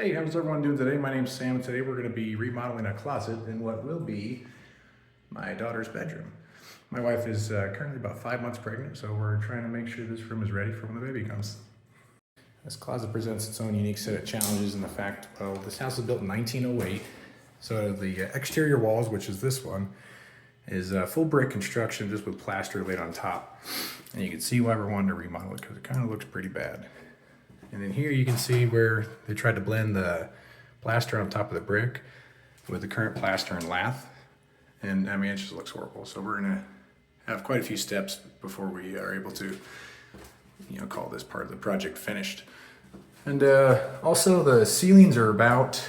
Hey, how's everyone doing today? My name's Sam, and today we're going to be remodeling a closet in what will be my daughter's bedroom. My wife is currently about 5 months pregnant, so we're trying to make sure this room is ready for when the baby comes. This closet presents its own unique set of challenges in the fact, well, this house was built in 1908, so the exterior walls, which is this one, is full brick construction just with plaster laid on top. And you can see why we're wanting to remodel it because it kind of looks pretty bad. And then here you can see where they tried to blend the plaster on top of the brick with the current plaster and lath. And I mean, it just looks horrible. So we're gonna have quite a few steps before we are able to, call this part of the project finished. And also the ceilings are about,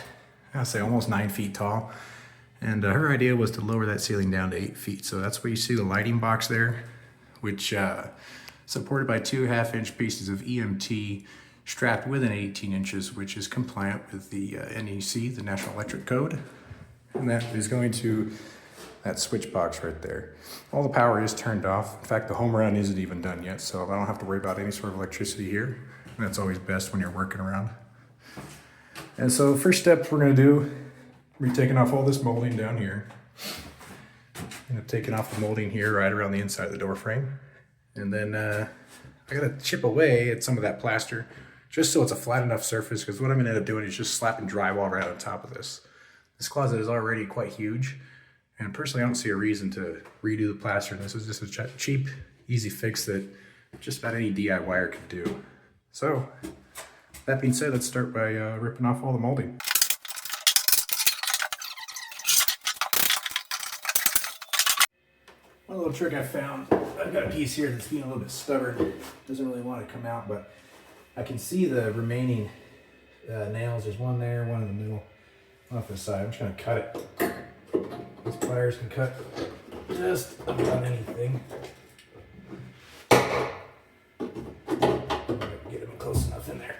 I'd say almost 9 feet tall. And her idea was to lower that ceiling down to 8 feet. So that's where you see the lighting box there, which supported by 2 1/2-inch pieces of EMT strapped within 18 inches, which is compliant with the NEC, the National Electric Code. And that is going to that switch box right there. All the power is turned off. In fact, the home run isn't even done yet, so I don't have to worry about any sort of electricity here. And that's always best when you're working around. And so first step we're gonna do, we're taking off all this molding down here. And taking off the molding here right around the inside of the door frame. And then I gotta chip away at some of that plaster just so it's a flat enough surface, because what I'm gonna end up doing is just slapping drywall right on top of this. This closet is already quite huge, and personally I don't see a reason to redo the plaster. This is just a cheap, easy fix that just about any DIYer can do. So, that being said, let's start by ripping off all the molding. One little trick I found, I've got a piece here that's being a little bit stubborn. Doesn't really want to come out, but I can see the remaining nails. There's one there, one in the middle, one off the side. I'm just going to cut it. These pliers can cut just about anything. Get them close enough in there.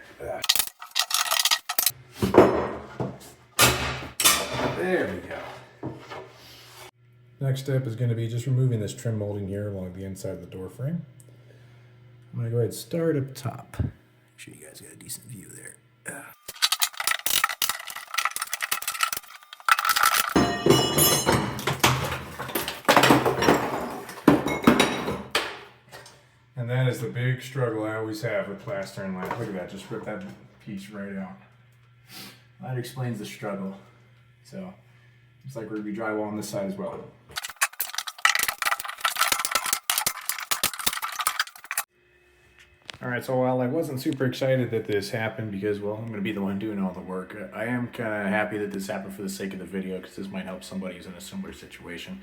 There we go. Next step is going to be just removing this trim molding here along the inside of the door frame. I'm going to go ahead and start up top. Make sure you guys got a decent view there. And that is the big struggle I always have with plaster and lath. Look at that, just rip that piece right out. That explains the struggle. So, looks like we're going to be drywall on this side as well. Alright, so while I wasn't super excited that this happened because, well, I'm going to be the one doing all the work, I am kind of happy that this happened for the sake of the video because this might help somebody who's in a similar situation.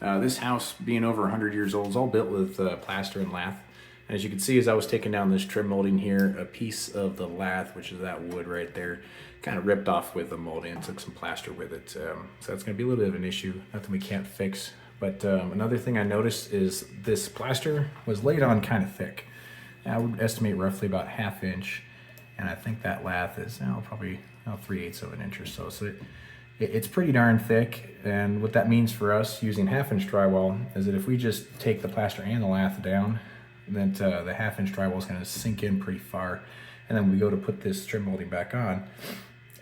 This house, being over 100 years old, is all built with plaster and lath. And as you can see, as I was taking down this trim molding here, a piece of the lath, which is that wood right there, kind of ripped off with the molding and took some plaster with it. So that's going to be a little bit of an issue, nothing we can't fix. But another thing I noticed is this plaster was laid on kind of thick. I would estimate roughly about 1/2 inch, and I think that lath is probably 3/8 of an inch or so. So it's pretty darn thick, and what that means for us using 1/2 inch drywall is that if we just take the plaster and the lath down, then the 1/2 inch drywall is going to sink in pretty far, and then when we go to put this trim molding back on,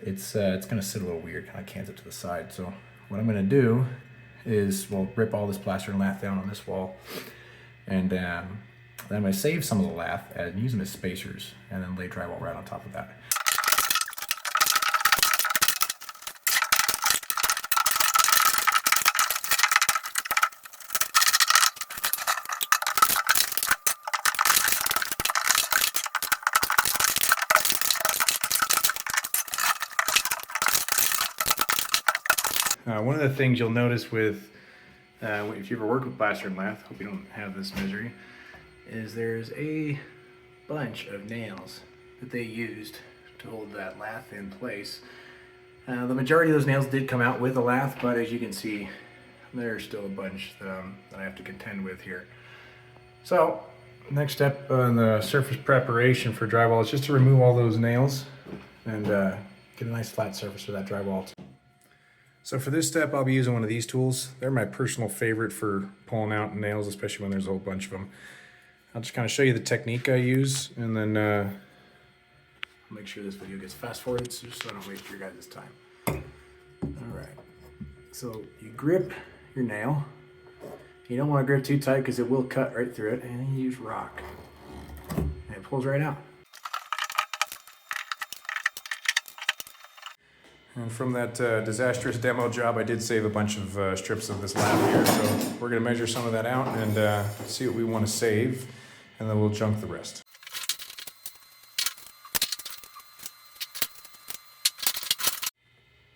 it's going to sit a little weird, kind of cans it to the side. So what I'm going to do is, well, rip all this plaster and lath down on this wall, and then I'm going to save some of the lath and use them as spacers, and then lay drywall right on top of that. One of the things you'll notice with, if you ever work with plaster and lath, hope you don't have this misery, is there's a bunch of nails that they used to hold that lath in place. The majority of those nails did come out with the lath, but as you can see, there's still a bunch that I have to contend with here. So, next step in the surface preparation for drywall is just to remove all those nails and get a nice flat surface for that drywall. So for this step, I'll be using one of these tools. They're my personal favorite for pulling out nails, especially when there's a whole bunch of them. I'll just kind of show you the technique I use, and then Make sure this video gets fast forwarded just so I don't waste your guys' time. All right, so you grip your nail. You don't want to grip too tight because it will cut right through it, and then you use rock. And it pulls right out. And from that disastrous demo job, I did save a bunch of strips of this lap here, so we're gonna measure some of that out and see what we want to save, and then we'll junk the rest.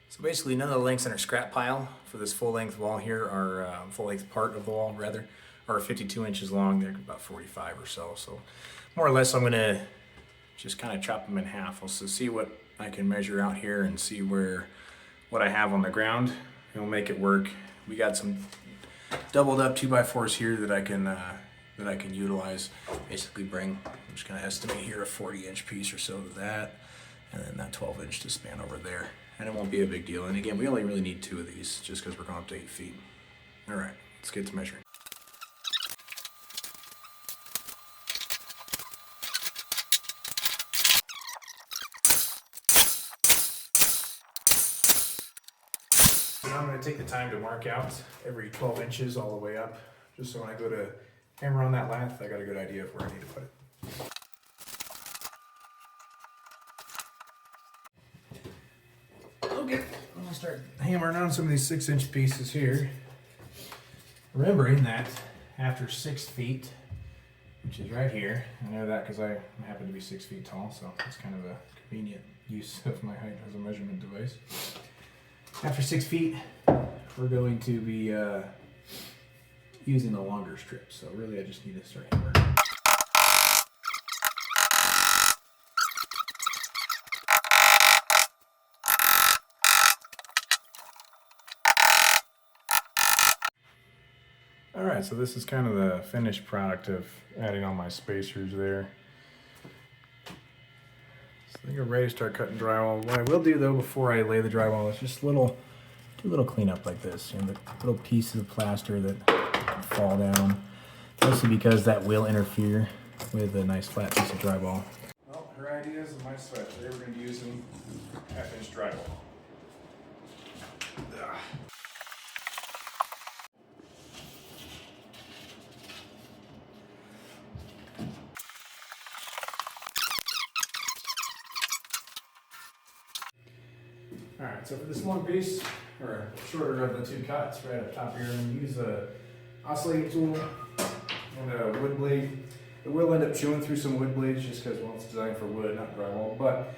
So basically none of the lengths in our scrap pile for this full-length wall here are, full-length part of the wall rather, are 52 inches long. They're about 45 or so. So more or less I'm gonna just kind of chop them in half. I'll see what I can measure out here and see what I have on the ground. It'll make it work. We got some doubled up 2x4s here that I can utilize. Basically I'm just gonna estimate here a 40-inch piece or so to that, and then that 12-inch to span over there. And it won't be a big deal. And again, we only really need 2 of these just because we're going up to 8 feet. All right, let's get to measuring. So now I'm going to take the time to mark out every 12 inches all the way up, just so when I go to hammer on that lath, I got a good idea of where I need to put it. Okay, I'm gonna start hammering on some of these 6-inch pieces here. Remembering that after 6 feet, which is right here, I know that because I happen to be 6 feet tall, so it's kind of a convenient use of my height as a measurement device. After 6 feet, we're going to be using the longer strip, so really I just need to start hammering. Alright, so this is kind of the finished product of adding all my spacers there. So I think I'm ready to start cutting drywall. What I will do though before I lay the drywall is just do a little cleanup like this. You know, the little pieces of plaster that fall down. Mostly because that will interfere with a nice flat piece of drywall. Well, her ideas and my switch. Today we're going to be using half-inch drywall. Ugh. Alright, so for this long piece, or shorter of the 2 cuts right up top here, I'm going to use a oscillating tool and a wood blade. It will end up chewing through some wood blades just because, well, it's designed for wood, not drywall, but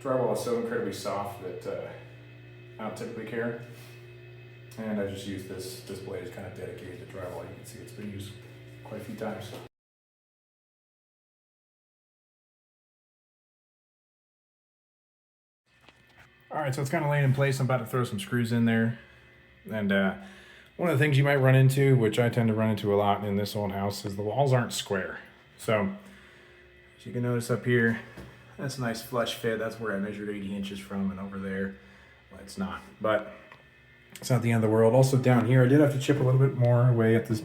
drywall is so incredibly soft that I don't typically care. And I just use this blade is kind of dedicated to drywall. You can see it's been used quite a few times. Alright, so it's kind of laying in place. I'm about to throw some screws in there. And one of the things you might run into, which I tend to run into a lot in this old house, is the walls aren't square. So, as you can notice up here, that's a nice flush fit. That's where I measured 80 inches from, and over there, well, it's not. But it's not the end of the world. Also down here, I did have to chip a little bit more away at this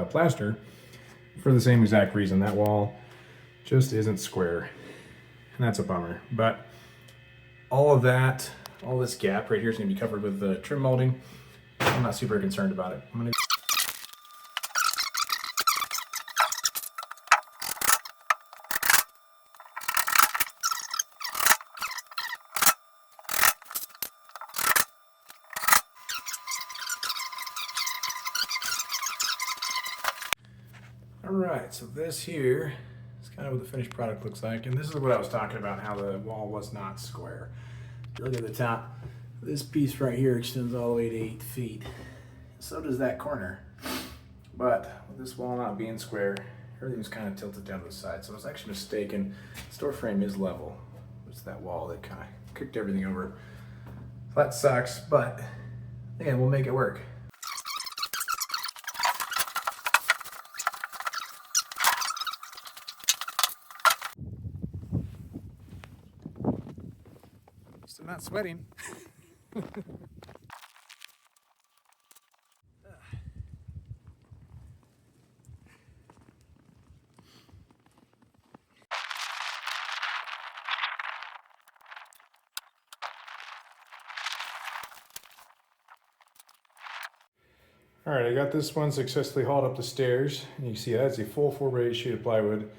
plaster for the same exact reason. That wall just isn't square, and that's a bummer. But all this gap right here is going to be covered with trim molding. I'm not super concerned about it. Alright, so this here is kind of what the finished product looks like, and this is what I was talking about, how the wall was not square. If you look at the top, this piece right here extends all the way to 8 feet. So does that corner. But with this wall not being square, everything's kind of tilted down to the side, so I was actually mistaken. The door frame is level. It's that wall that kind of kicked everything over. That sucks, but again, we'll make it work. I'm not sweating. All right, I got this one successfully hauled up the stairs. And you can see that's a full 4x8 sheet of plywood.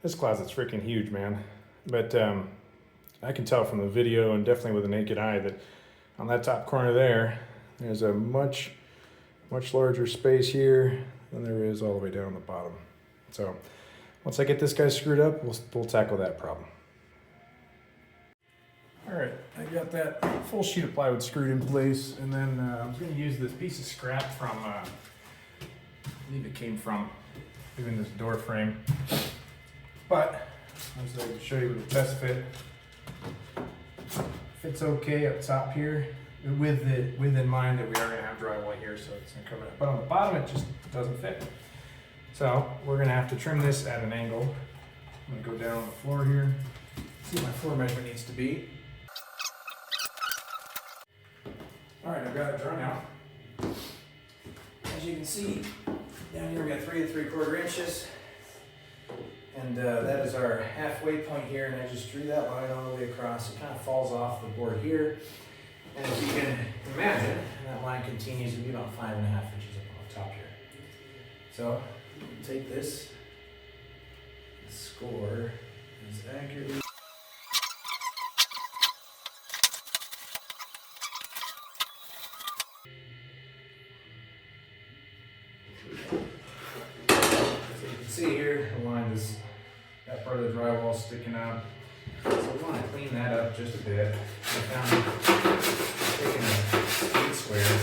This closet's freaking huge, man. But I can tell from the video and definitely with the naked eye that on that top corner there's a much larger space here than there is all the way down the bottom. So once I get this guy screwed up, we'll tackle that problem. All right, I got that full sheet of plywood screwed in place, and then I was going to use this piece of scrap from, I believe it came from doing this door frame. But I was going to show you with the test fit. Fits okay up top here, with in mind that we are going to have drywall here, so it's going to cover it. But on the bottom, it just doesn't fit. So we're going to have to trim this at an angle. I'm going to go down on the floor here, see what my floor measurement needs to be. All right, I've got it drawn out. As you can see, down here we got 3 3/4 inches. And that is our halfway point here, and I just drew that line all the way across. It kind of falls off the board here. And as you can imagine, that line continues to be about 5.5 inches up on the top here. So take this, score as accurately. See here, the line is, that part of the drywall sticking out. So we want to clean that up just a bit. I found taking a speed square,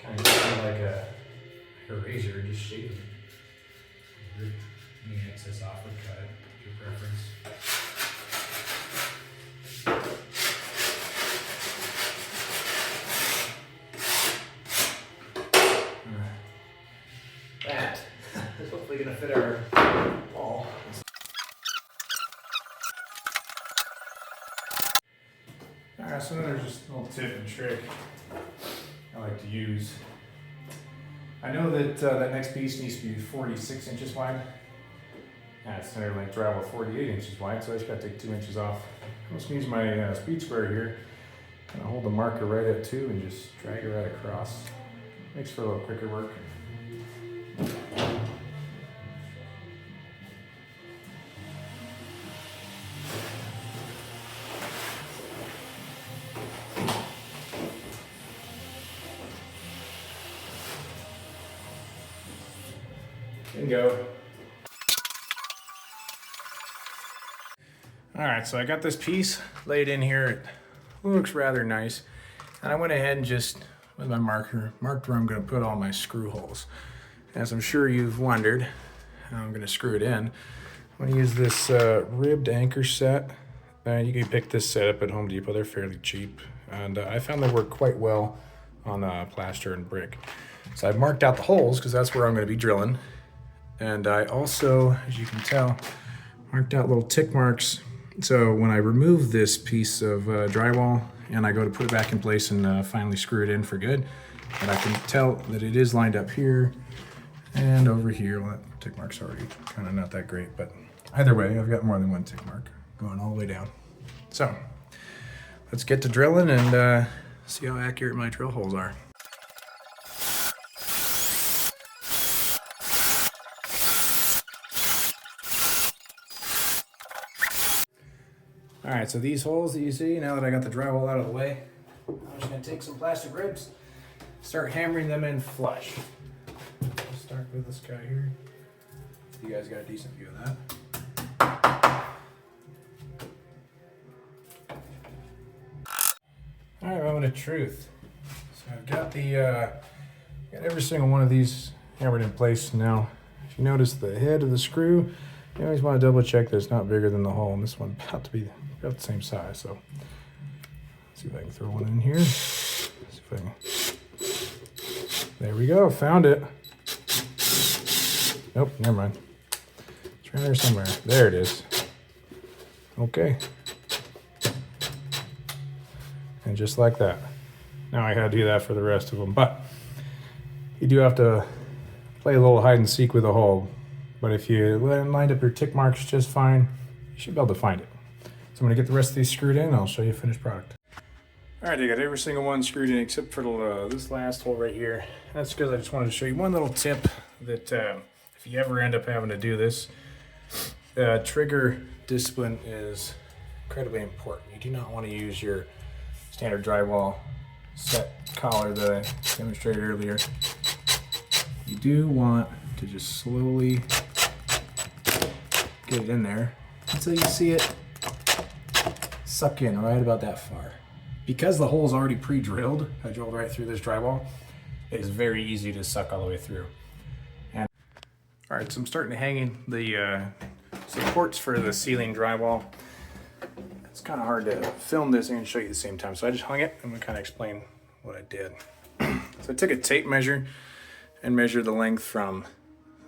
kind of like a razor, just shaving any excess off and cut it, your preference. That is hopefully going to fit our wall. Alright, so another just little tip and trick I like to use. I know that that next piece needs to be 46 inches wide. And it's center length drywall 48 inches wide, so I just got to take 2 inches off. I'm just going to use my speed square here. And I'll hold the marker right at 2 and just drag it right across. Makes for a little quicker work. Go. All right, so I got this piece laid in here. It looks rather nice. And I went ahead and just, with my marker, marked where I'm going to put all my screw holes. As I'm sure you've wondered, how I'm going to screw it in. I'm going to use this ribbed anchor set. You can pick this set up at Home Depot. They're fairly cheap. And I found they work quite well on plaster and brick. So I've marked out the holes because that's where I'm going to be drilling. And I also, as you can tell, marked out little tick marks. So when I remove this piece of drywall and I go to put it back in place and finally screw it in for good, and I can tell that it is lined up here and over here. Well, that tick mark's already kind of not that great, but either way, I've got more than one tick mark going all the way down. So let's get to drilling and see how accurate my drill holes are. All right, so these holes that you see, now that I got the drywall out of the way, I'm just gonna take some plastic ribs, start hammering them in flush. Let's start with this guy here. You guys got a decent view of that. All right, moment of truth. So I've got got every single one of these hammered in place now. If you notice the head of the screw, you always want to double check that it's not bigger than the hole, and this one's about to be about the same size. So let's see if I can throw one in here. See if I can. There we go, found it. Nope, never mind. It's right there somewhere. There it is. Okay. And just like that. Now I gotta do that for the rest of them, but you do have to play a little hide and seek with the hole. But if you lined up your tick marks just fine, you should be able to find it. So I'm gonna get the rest of these screwed in and I'll show you a finished product. All right, I got every single one screwed in except for this last hole right here. That's because I just wanted to show you one little tip that if you ever end up having to do this, trigger discipline is incredibly important. You do not want to use your standard drywall set collar that I demonstrated earlier. You do want to just slowly get it in there until you see it suck in right about that far. Because the hole is already pre-drilled, I drilled right through this drywall, it is very easy to suck all the way through. And all right, so I'm starting to hang in the supports for the ceiling drywall. It's kind of hard to film this and show you at the same time, so I just hung it. I'm gonna kind of explain what I did. So I took a tape measure and measured the length from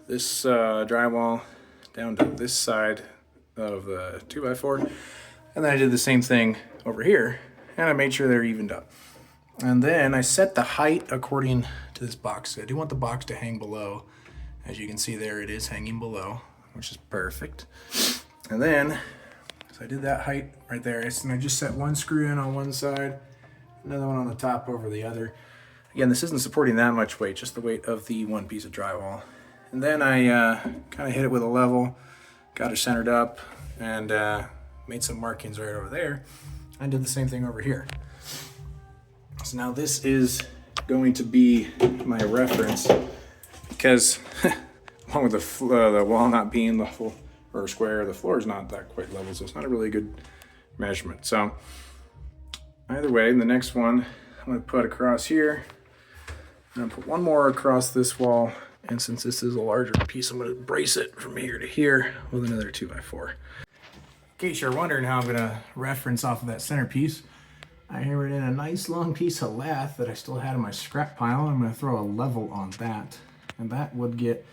this drywall down to this side of the 2x4, and then I did the same thing over here. And I made sure they're evened up. And then I set the height according to this box. I do want the box to hang below. As you can see there, it is hanging below, which is perfect. And then, so I did that height right there. And I just set one screw in on one side, another one on the top over the other. Again, this isn't supporting that much weight, just the weight of the one piece of drywall. And then I kind of hit it with a level, got it centered up, and made some markings right over there. I did the same thing over here. So now this is going to be my reference because along with the wall not being level or square, the floor is not that quite level, so it's not a really good measurement. So either way, the next one I'm going to put across here. I'm going to put one more across this wall, and since this is a larger piece, I'm going to brace it from here to here with another 2x4. In case you're wondering how I'm going to reference off of that centerpiece, I hammered in a nice long piece of lath that I still had in my scrap pile. I'm going to throw a level on that, and that would get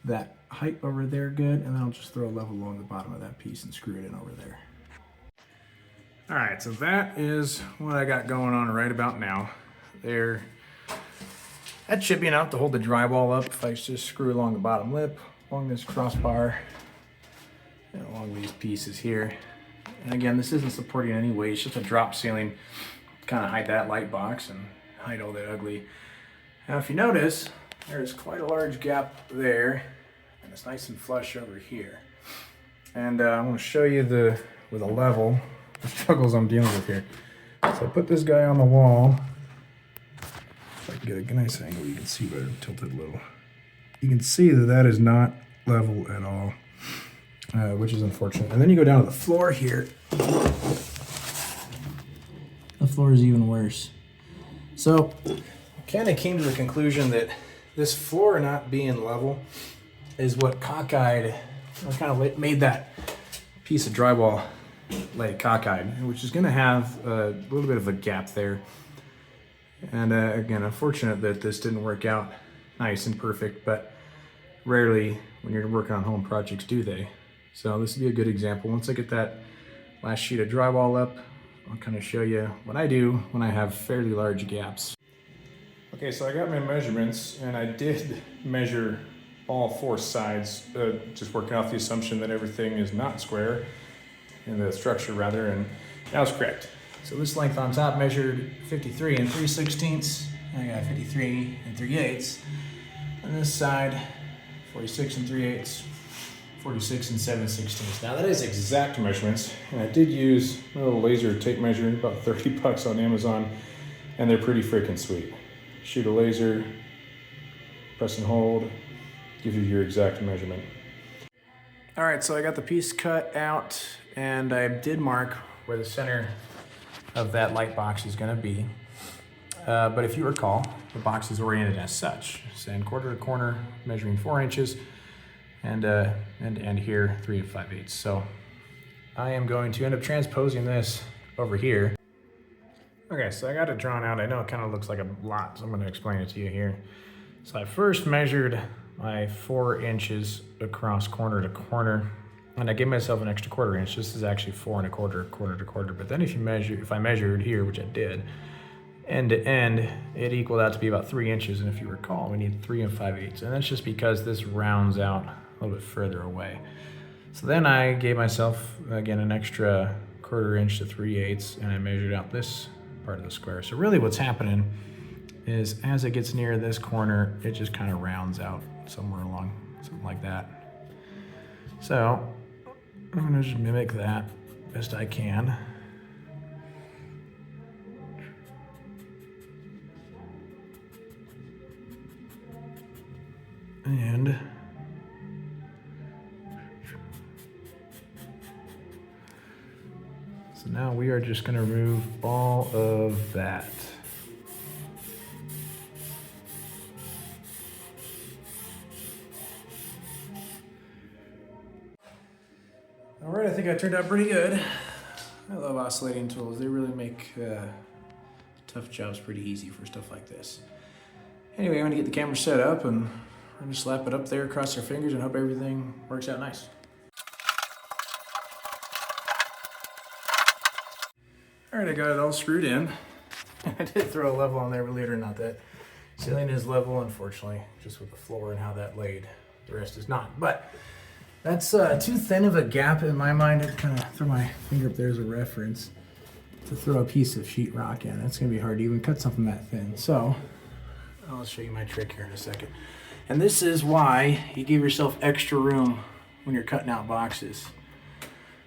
that height over there good, and then I'll just throw a level along the bottom of that piece and screw it in over there. All right, so that is what I got going on right about now. That should be enough to hold the drywall up if I just screw along the bottom lip, along this crossbar, and along these pieces here. And again, this isn't supporting any weight, it's just a drop ceiling to kind of hide that light box and hide all that ugly. Now if you notice, there's quite a large gap there, and it's nice and flush over here. And I'm going to show you with a level, the struggles I'm dealing with here. So I put this guy on the wall. If I can get a nice angle, you can see better, tilted a little. You can see that is not level at all. Which is unfortunate. And then you go down to the floor here. The floor is even worse. So I kind of came to the conclusion that this floor not being level is what cockeyed, or kind of made that piece of drywall lay cockeyed, which is going to have a little bit of a gap there. And again, unfortunate that this didn't work out nice and perfect, but rarely when you're working on home projects do they. So this would be a good example. Once I get that last sheet of drywall up, I'll kind of show you what I do when I have fairly large gaps. Okay, so I got my measurements, and I did measure all four sides, just working off the assumption that everything is not square, in the structure rather, and that was correct. So this length on top measured 53 and 3/16. I got 53 and 3/8. And this side, 46 and 3/8. 46 and 7/16. Now that is exact measurements, and I did use a little laser tape measure, about 30 bucks on Amazon, and they're pretty freaking sweet. Shoot a laser, press and hold, gives you your exact measurement. All right, so I got the piece cut out, and I did mark where the center of that light box is going to be. But if you recall, the box is oriented as such. Stand corner to corner, measuring 4 inches. And here 3 5/8. So I am going to end up transposing this over here. Okay, so I got it drawn out. I know it kind of looks like a lot, so I'm going to explain it to you here. So I first measured my 4 inches across corner to corner, and I gave myself an extra 1/4 inch. This is actually 4 1/4, quarter to quarter. But then if I measured here, which I did, end to end, it equaled out to be about 3 inches. And if you recall, we need 3 5/8. And that's just because this rounds out a little bit further away. So then I gave myself, again, an extra 1/4 inch to 3/8, and I measured out this part of the square. So really what's happening is as it gets near this corner, it just kind of rounds out somewhere along, something like that. So I'm gonna just mimic that best I can. And so now we are just going to remove all of that. All right, I think I turned out pretty good. I love oscillating tools. They really make tough jobs pretty easy for stuff like this. Anyway, I'm going to get the camera set up and we're going to slap it up there, cross our fingers, and hope everything works out nice. All right, I got it all screwed in. I did throw a level on there, believe it or not. That ceiling is level, unfortunately, just with the floor and how that laid. The rest is not. But that's too thin of a gap in my mind. I kind of throw my finger up there as a reference to throw a piece of sheetrock in. It's going to be hard to even cut something that thin. So I'll show you my trick here in a second. And this is why you give yourself extra room when you're cutting out boxes.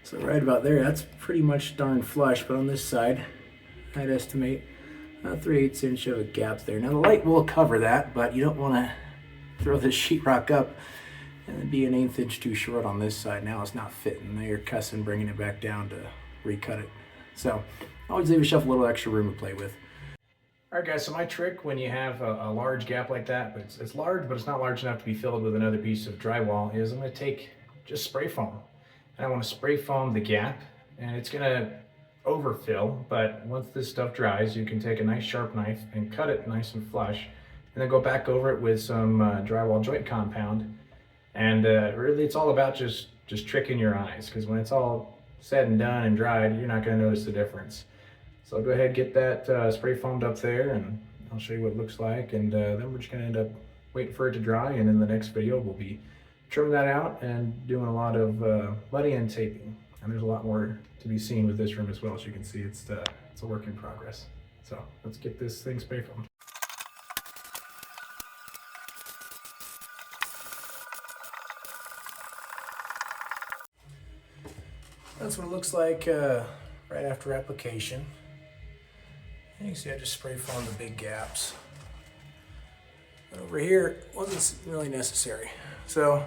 So right about there, that's pretty much darn flush, but on this side, I'd estimate 3/8 inch of a gap there. Now the light will cover that, but you don't want to throw this sheetrock up and then be 1/8 inch too short on this side. Now it's not fitting. Now you're cussing, bringing it back down to recut it. So always leave yourself a little extra room to play with. All right guys, so my trick when you have a large gap like that, but it's large, but it's not large enough to be filled with another piece of drywall, is I'm going to take just spray foam. And I want to spray foam the gap, and it's going to overfill, but once this stuff dries, you can take a nice sharp knife and cut it nice and flush, and then go back over it with some drywall joint compound. And really it's all about just tricking your eyes, because when it's all said and done and dried, you're not going to notice the difference. So I'll go ahead and get that spray foamed up there, and I'll show you what it looks like, and then we're just going to end up waiting for it to dry, and in the next video we'll be trimming that out and doing a lot of muddy and taping. And there's a lot more to be seen with this room as well. As you can see, it's a work in progress. So let's get this thing spray foamed. That's what it looks like right after application. And you can see I just spray foamed the big gaps. And over here, wasn't really necessary. So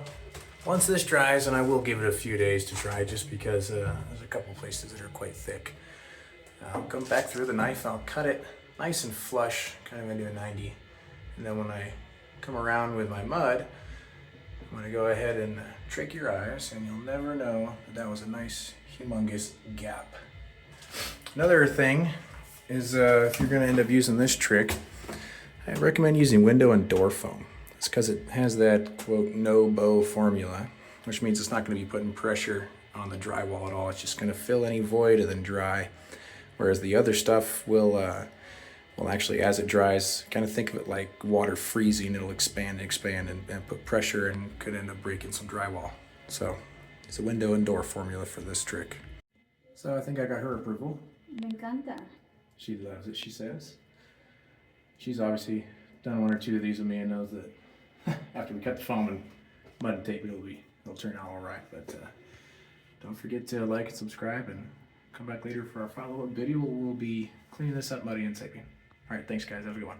once this dries, and I will give it a few days to dry just because there's a couple places that are quite thick. I'll come back through the knife, I'll cut it nice and flush, kind of into a 90. And then when I come around with my mud, I'm gonna go ahead and trick your eyes, and you'll never know that was a nice, humongous gap. Another thing is if you're gonna end up using this trick, I recommend using window and door foam. It's because it has that, quote, no bow formula, which means it's not going to be putting pressure on the drywall at all. It's just going to fill any void and then dry. Whereas the other stuff will actually, as it dries, kind of think of it like water freezing. It'll expand and put pressure and could end up breaking some drywall. So it's a window and door formula for this trick. So I think I got her approval. Me encanta. She loves it, she says. She's obviously done 1 or 2 of these with me and knows that after we cut the foam and mud and tape, it'll turn out all right. But don't forget to like and subscribe, and come back later for our follow-up video. We'll be cleaning this up, muddy and taping. All right, thanks guys, have a good one.